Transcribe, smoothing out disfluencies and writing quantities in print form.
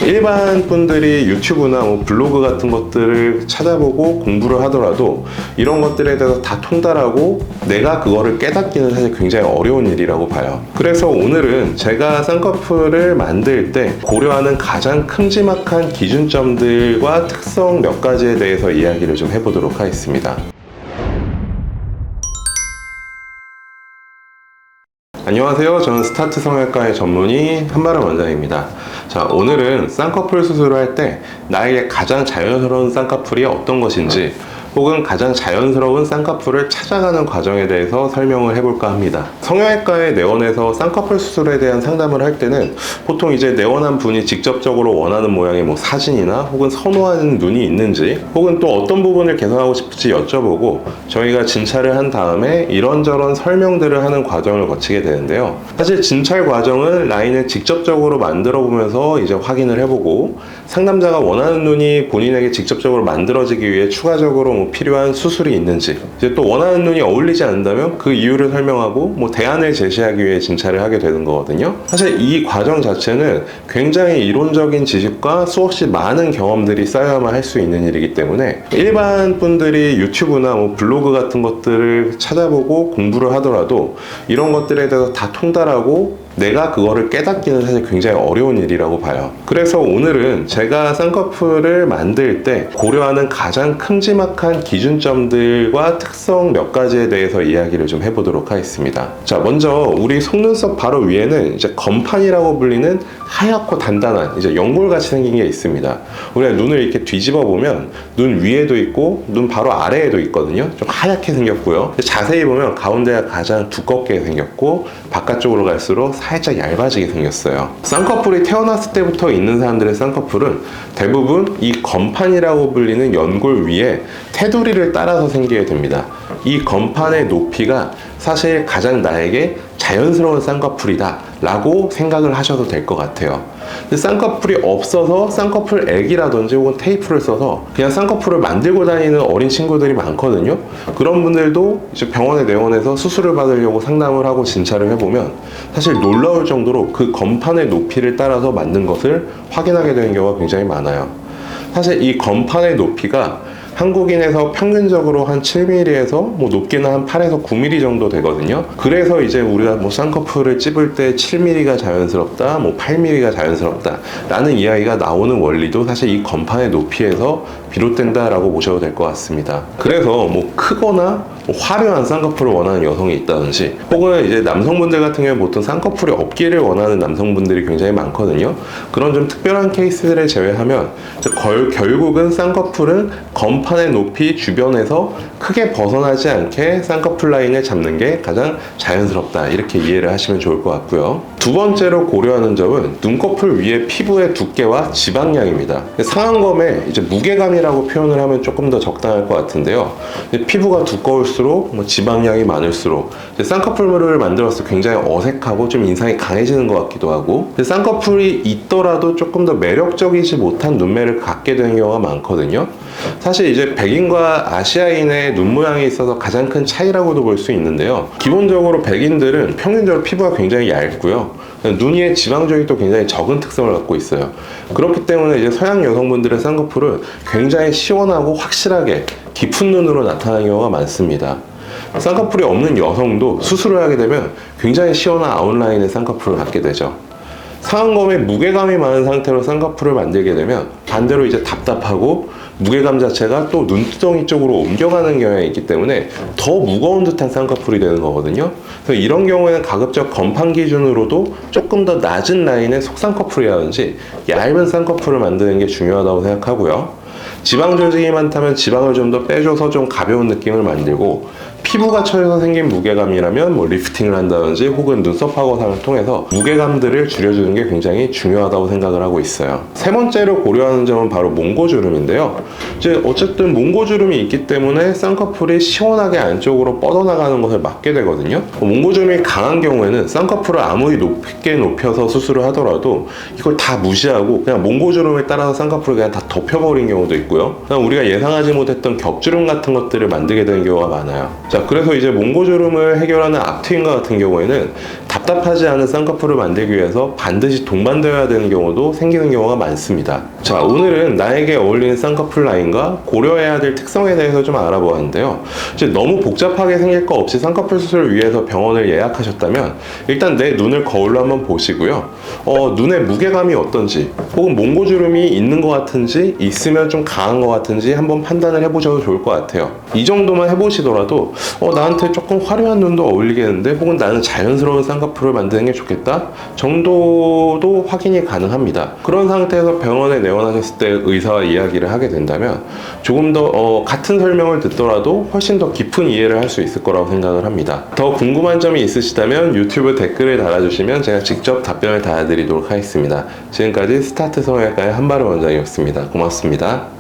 일반 분들이 유튜브나 블로그 같은 것들을 찾아보고 공부를 하더라도 이런 것들에 대해서 다 통달하고 내가 그거를 깨닫기는 사실 굉장히 어려운 일이라고 봐요. 그래서 오늘은 제가 쌍꺼풀을 만들 때 고려하는 가장 큼지막한 기준점들과 특성 몇 가지에 대해서 이야기를 좀 해보도록 하겠습니다. 안녕하세요. 저는 스타트 성형외과의 전문의 한마름 원장입니다. 자, 오늘은 쌍꺼풀 수술을 할 때 나에게 가장 자연스러운 쌍꺼풀이 어떤 것인지, 혹은 가장 자연스러운 쌍꺼풀을 찾아가는 과정에 대해서 설명을 해볼까 합니다. 성형외과의 내원에서 쌍꺼풀 수술에 대한 상담을 할 때는 보통 이제 내원한 분이 직접적으로 원하는 모양의 사진이나 혹은 선호하는 눈이 있는지, 혹은 또 어떤 부분을 개선하고 싶을지 여쭤보고 저희가 진찰을 한 다음에 이런저런 설명들을 하는 과정을 거치게 되는데요. 사실 진찰 과정은 라인을 직접적으로 만들어 보면서 이제 확인을 해보고, 상담자가 원하는 눈이 본인에게 직접적으로 만들어지기 위해 추가적으로 필요한 수술이 있는지, 이제 또 원하는 눈이 어울리지 않는다면 그 이유를 설명하고 대안을 제시하기 위해 진찰을 하게 되는 거거든요. 사실 이 과정 자체는 굉장히 이론적인 지식과 수없이 많은 경험들이 쌓여야만 할 수 있는 일이기 때문에 일반 분들이 유튜브나 블로그 같은 것들을 찾아보고 공부를 하더라도 이런 것들에 대해서 다 통달하고 내가 그거를 깨닫기는 사실 굉장히 어려운 일이라고 봐요. 그래서 오늘은 제가 쌍꺼풀을 만들 때 고려하는 가장 큼지막한 기준점들과 특성 몇 가지에 대해서 이야기를 좀 해보도록 하겠습니다. 자, 먼저 우리 속눈썹 바로 위에는 이제 건판이라고 불리는 하얗고 단단한 이제 연골같이 생긴 게 있습니다. 우리가 눈을 이렇게 뒤집어 보면 눈 위에도 있고 눈 바로 아래에도 있거든요. 좀 하얗게 생겼고요. 자세히 보면 가운데가 가장 두껍게 생겼고 바깥쪽으로 갈수록 살짝 얇아지게 생겼어요. 쌍꺼풀이 태어났을 때부터 있는 사람들의 쌍꺼풀은 대부분 이 건판이라고 불리는 연골 위에 테두리를 따라서 생기게 됩니다. 이 건판의 높이가 사실 가장 나에게 자연스러운 쌍꺼풀이다 라고 생각을 하셔도 될 것 같아요. 근데 쌍꺼풀이 없어서 쌍꺼풀 액이라든지 혹은 테이프를 써서 그냥 쌍꺼풀을 만들고 다니는 어린 친구들이 많거든요. 그런 분들도 이제 병원에 내원해서 수술을 받으려고 상담을 하고 진찰을 해보면 사실 놀라울 정도로 그 건판의 높이를 따라서 만든 것을 확인하게 되는 경우가 굉장히 많아요. 사실 이 건판의 높이가 한국인에서 평균적으로 한 7mm에서 높게는 한 8에서 9mm 정도 되거든요. 그래서 이제 우리가 쌍꺼풀을 찝을 때 7mm가 자연스럽다, 8mm가 자연스럽다 라는 이야기가 나오는 원리도 사실 이 건판의 높이에서 비롯된다라고 보셔도 될 것 같습니다. 그래서 크거나 화려한 쌍꺼풀을 원하는 여성이 있다든지, 혹은 이제 남성분들 같은 경우에 보통 쌍꺼풀이 없기를 원하는 남성분들이 굉장히 많거든요. 그런 좀 특별한 케이스들을 제외하면 결국은 쌍꺼풀은 건판의 높이 주변에서 크게 벗어나지 않게 쌍꺼풀 라인을 잡는 게 가장 자연스럽다, 이렇게 이해를 하시면 좋을 것 같고요. 두 번째로 고려하는 점은 눈꺼풀 위의 피부의 두께와 지방량입니다. 상안검에 이제 무게감이라고 표현을 하면 조금 더 적당할 것 같은데요. 피부가 두꺼울수록 지방량이 많을수록 쌍꺼풀을 만들었을 때 굉장히 어색하고 좀 인상이 강해지는 것 같기도 하고, 쌍꺼풀이 있더라도 조금 더 매력적이지 못한 눈매를 갖게 되는 경우가 많거든요. 사실 이제 백인과 아시아인의 눈 모양에 있어서 가장 큰 차이라고도 볼 수 있는데요. 기본적으로 백인들은 평균적으로 피부가 굉장히 얇고요. 눈 위에 지방종이 또 굉장히 적은 특성을 갖고 있어요. 그렇기 때문에 이제 서양 여성분들의 쌍꺼풀은 굉장히 시원하고 확실하게 깊은 눈으로 나타나는 경우가 많습니다. 쌍꺼풀이 없는 여성도 수술을 하게 되면 굉장히 시원한 아웃라인의 쌍꺼풀을 갖게 되죠. 상안검에 무게감이 많은 상태로 쌍꺼풀을 만들게 되면 반대로 이제 답답하고 무게감 자체가 또 눈두덩이 쪽으로 옮겨가는 경향이 있기 때문에 더 무거운 듯한 쌍꺼풀이 되는 거거든요. 그래서 이런 경우에는 가급적 건판 기준으로도 조금 더 낮은 라인의 속쌍꺼풀이라든지 얇은 쌍꺼풀을 만드는 게 중요하다고 생각하고요. 지방 조직이 많다면 지방을 좀 더 빼줘서 좀 가벼운 느낌을 만들고, 피부가 처져서 생긴 무게감이라면 리프팅을 한다든지 혹은 눈썹 확어상을 통해서 무게감들을 줄여주는 게 굉장히 중요하다고 생각을 하고 있어요. 세 번째로 고려하는 점은 바로 몽고주름인데요. 이제 어쨌든 몽고주름이 있기 때문에 쌍꺼풀이 시원하게 안쪽으로 뻗어나가는 것을 막게 되거든요. 몽고주름이 강한 경우에는 쌍꺼풀을 아무리 높게 높여서 수술을 하더라도 이걸 다 무시하고 그냥 몽고주름에 따라서 쌍꺼풀을 그냥 다 덮여버린 경우도 있고요. 우리가 예상하지 못했던 격주름 같은 것들을 만들게 되는 경우가 많아요. 자, 그래서 이제 몽고주름을 해결하는 악트인과 같은 경우에는 답답하지 않은 쌍꺼풀을 만들기 위해서 반드시 동반되어야 되는 경우도 생기는 경우가 많습니다. 자, 오늘은 나에게 어울리는 쌍꺼풀 라인과 고려해야 될 특성에 대해서 좀 알아보았는데요. 이제 너무 복잡하게 생길 거 없이 쌍꺼풀 수술을 위해서 병원을 예약하셨다면 일단 내 눈을 거울로 한번 보시고요. 눈의 무게감이 어떤지, 혹은 몽고주름이 있는 것 같은지, 있으면 좀 강한 것 같은지 한번 판단을 해보셔도 좋을 것 같아요. 이 정도만 해보시더라도 나한테 조금 화려한 눈도 어울리겠는데, 혹은 나는 자연스러운 쌍꺼풀을 만드는 게 좋겠다 정도도 확인이 가능합니다. 그런 상태에서 병원에 내원하셨을 때 의사와 이야기를 하게 된다면 조금 더 같은 설명을 듣더라도 훨씬 더 깊은 이해를 할 수 있을 거라고 생각을 합니다. 더 궁금한 점이 있으시다면 유튜브 댓글을 달아주시면 제가 직접 답변을 달아드리도록 하겠습니다. 지금까지 스타트 성형외과의 한바름 원장이었습니다. 고맙습니다.